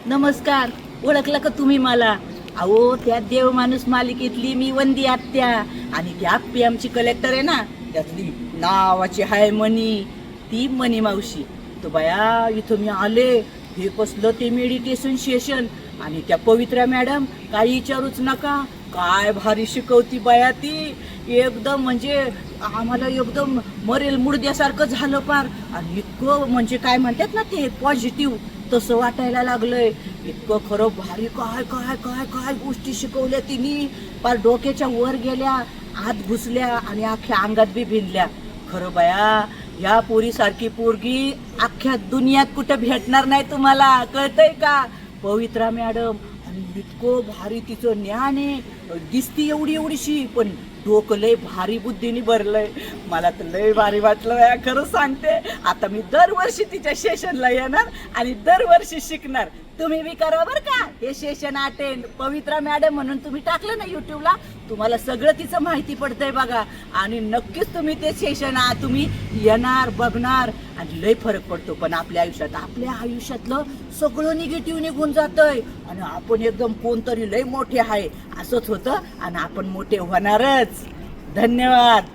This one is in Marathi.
नमस्कार. ओळखलं का तुम्ही मला? अहो, त्या देव माणूस मालिकेतली मी वंदी आत्या. आणि ती आप्पी आमची कलेक्टर आहे ना, त्यातली नावाची हाय मनी, ती मनी मावशी. तो बाया इथं मी आले, हे कसलं ते मेडिटेशन सेशन. आणि त्या पवित्रा मॅडम काही विचारूच नका, काय भारी शिकवती बाया ती. एकदम म्हणजे आम्हाला एकदम मरेल मुडद्यासारखं झालं पार. आणि इतकं म्हणजे काय म्हणतात ना ते पॉझिटिव्ह, तसं वाटायला लागलंय. इतकं खरं भारी काय काय काय काय गोष्टी शिकवल्या तिने. पार डोक्याच्या वर गेल्या, आत घुसल्या आणि अख्ख्या अंगात बी भिनल्या. खरं बाया, या पोरीसारखी पोरगी अख्ख्या दुनियात कुठं भेटणार नाही तुम्हाला, कळतंय का? पवित्रा मॅडम. आणि इतकं भारी तिचं ज्ञान आहे. दिसती एवढी एवढीशी, पण डोकं लय भारी बुद्धीने भरलंय. मला तर लय भारी वाटलं बाया, खरं सांगते. आता मी दरवर्षी तिच्या सेशनला येणार आणि दरवर्षी शिकणार. तुम्ही बी करा बरं का हे सेशन अटेंड. पवित्रा मॅडम म्हणून तुम्ही टाकलं ना युट्यूबला, तुम्हाला सगळं तिचं माहिती पडतंय बघा. आणि नक्कीच तुम्ही ते सेशन तुम्ही येणार, बघणार आणि लय फरक पडतो. पण आपल्या आयुष्यातलं सगळं निगेटिव्ह निघून जातंय आणि आपण एकदम कोणतरी लय मोठे आहे असंच होतं आणि आपण मोठे होणारच. धन्यवाद.